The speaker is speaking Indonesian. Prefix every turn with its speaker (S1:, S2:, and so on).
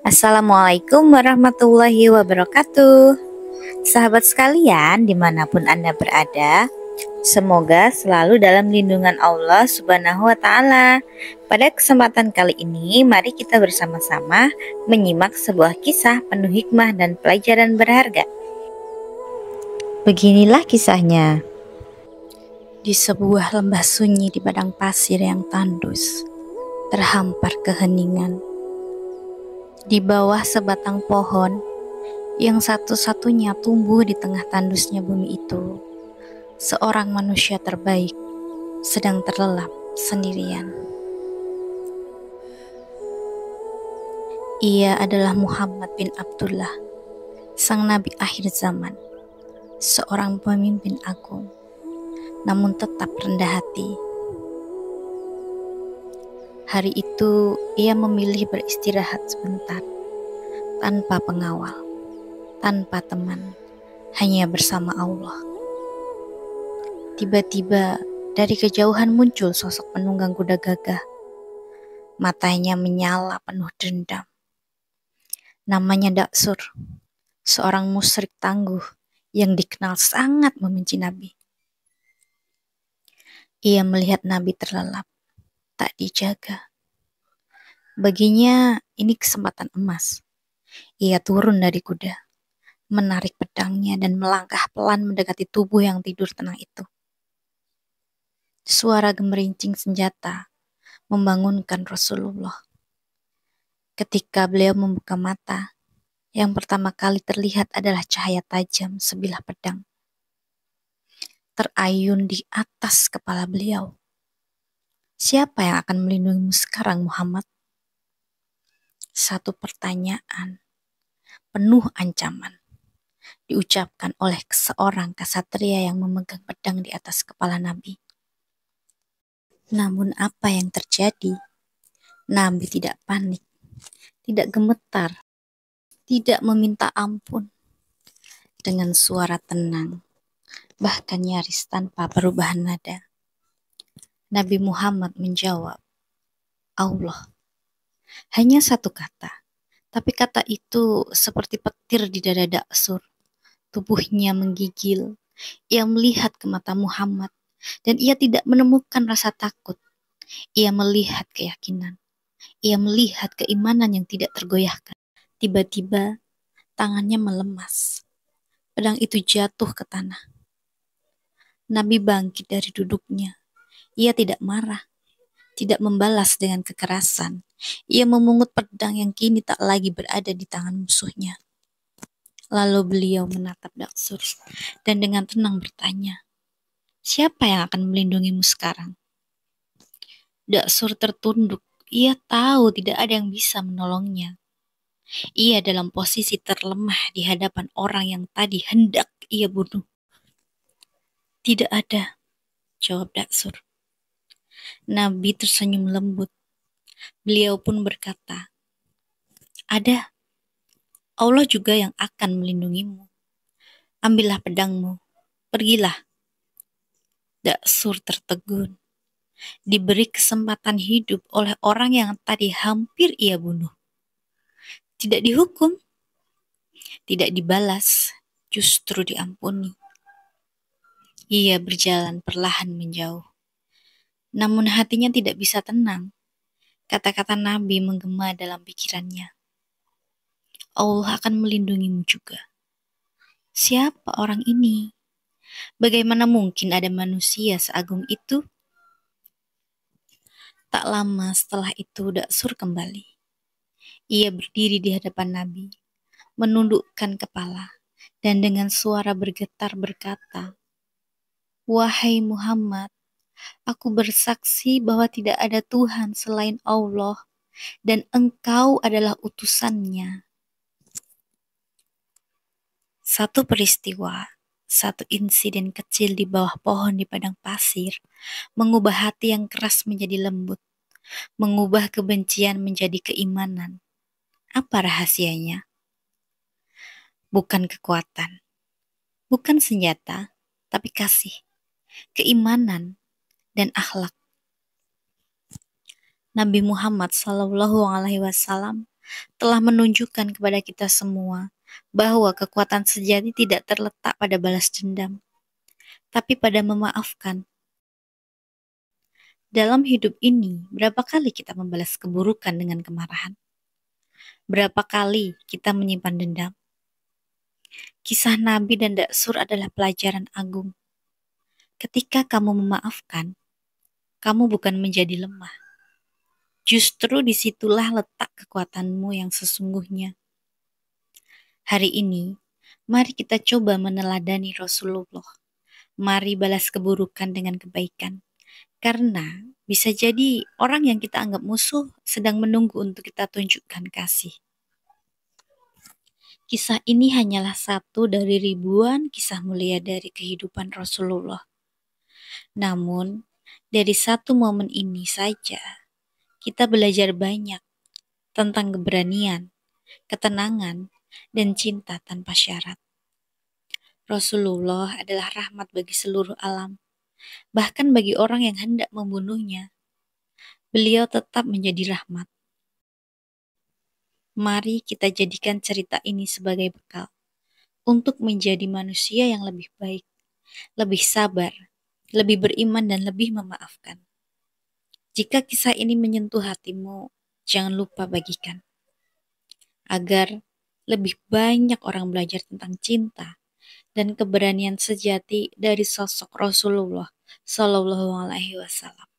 S1: Assalamualaikum warahmatullahi wabarakatuh. Sahabat sekalian, dimanapun Anda berada, semoga selalu dalam lindungan Allah Subhanahu wa Ta'ala. Pada kesempatan kali ini, mari kita bersama-sama menyimak sebuah kisah penuh hikmah dan pelajaran berharga. Beginilah kisahnya. Di sebuah lembah sunyi di padang pasir yang tandus, terhampar keheningan. Di bawah sebatang pohon yang satu-satunya tumbuh di tengah tandusnya bumi itu, seorang manusia terbaik sedang terlelap sendirian. Ia adalah Muhammad bin Abdullah, sang nabi akhir zaman, seorang pemimpin agung, namun tetap rendah hati. Hari itu ia memilih beristirahat sebentar, tanpa pengawal, tanpa teman, hanya bersama Allah. Tiba-tiba dari kejauhan muncul sosok penunggang kuda gagah. Matanya menyala penuh dendam. Namanya Daksur, seorang musyrik tangguh yang dikenal sangat membenci Nabi. Ia melihat Nabi terlelap, tak dijaga. Baginya ini kesempatan emas. Ia turun dari kuda, menarik pedangnya dan melangkah pelan mendekati tubuh yang tidur tenang itu. Suara gemerincing senjata membangunkan Rasulullah. Ketika beliau membuka mata, yang pertama kali terlihat adalah cahaya tajam sebilah pedang terayun di atas kepala beliau. Siapa yang akan melindungimu sekarang, Muhammad? Satu pertanyaan penuh ancaman diucapkan oleh seorang ksatria yang memegang pedang di atas kepala Nabi. Namun apa yang terjadi? Nabi tidak panik, tidak gemetar, tidak meminta ampun. Dengan suara tenang, bahkan nyaris tanpa perubahan nada, Nabi Muhammad menjawab, Allah. Hanya satu kata, tapi kata itu seperti petir di dada Daksur. Tubuhnya menggigil. Ia melihat ke mata Muhammad dan ia tidak menemukan rasa takut. Ia melihat keyakinan. Ia melihat keimanan yang tidak tergoyahkan. Tiba-tiba tangannya melemas. Pedang itu jatuh ke tanah. Nabi bangkit dari duduknya. Ia tidak marah, tidak membalas dengan kekerasan. Ia memungut pedang yang kini tak lagi berada di tangan musuhnya. Lalu beliau menatap Daksur dan dengan tenang bertanya, siapa yang akan melindungimu sekarang? Daksur tertunduk. Ia tahu tidak ada yang bisa menolongnya. Ia dalam posisi terlemah di hadapan orang yang tadi hendak ia bunuh. Tidak ada, jawab Daksur. Nabi tersenyum lembut. Beliau pun berkata, ada. Allah juga yang akan melindungimu. Ambillah pedangmu, pergilah. Daksur tertegun. Diberi kesempatan hidup oleh orang yang tadi hampir ia bunuh. Tidak dihukum, tidak dibalas, justru diampuni. Ia berjalan perlahan menjauh. Namun hatinya tidak bisa tenang. Kata-kata Nabi menggema dalam pikirannya. Allah akan melindungimu juga. Siapa orang ini? Bagaimana mungkin ada manusia seagung itu? Tak lama setelah itu Daksur kembali. Ia berdiri di hadapan Nabi, menundukkan kepala, dan dengan suara bergetar berkata, wahai Muhammad, aku bersaksi bahwa tidak ada Tuhan selain Allah, dan engkau adalah utusannya. Satu peristiwa, satu insiden kecil di bawah pohon di padang pasir, mengubah hati yang keras menjadi lembut, mengubah kebencian menjadi keimanan. Apa rahasianya? Bukan kekuatan, bukan senjata, tapi kasih, keimanan, dan akhlak. Nabi Muhammad SAW telah menunjukkan kepada kita semua bahwa kekuatan sejati tidak terletak pada balas dendam, tapi pada memaafkan. Dalam hidup ini, berapa kali kita membalas keburukan dengan kemarahan? Berapa kali kita menyimpan dendam? Kisah Nabi dan Daksur adalah pelajaran agung. Ketika kamu memaafkan, kamu bukan menjadi lemah. Justru disitulah letak kekuatanmu yang sesungguhnya. Hari ini, mari kita coba meneladani Rasulullah. Mari balas keburukan dengan kebaikan. Karena bisa jadi orang yang kita anggap musuh sedang menunggu untuk kita tunjukkan kasih. Kisah ini hanyalah satu dari ribuan kisah mulia dari kehidupan Rasulullah. Namun, dari satu momen ini saja, kita belajar banyak tentang keberanian, ketenangan, dan cinta tanpa syarat. Rasulullah adalah rahmat bagi seluruh alam, bahkan bagi orang yang hendak membunuhnya. Beliau tetap menjadi rahmat. Mari kita jadikan cerita ini sebagai bekal untuk menjadi manusia yang lebih baik, lebih sabar, lebih beriman, dan lebih memaafkan. Jika kisah ini menyentuh hatimu, jangan lupa bagikan. Agar lebih banyak orang belajar tentang cinta dan keberanian sejati dari sosok Rasulullah Shallallahu Alaihi Wasallam.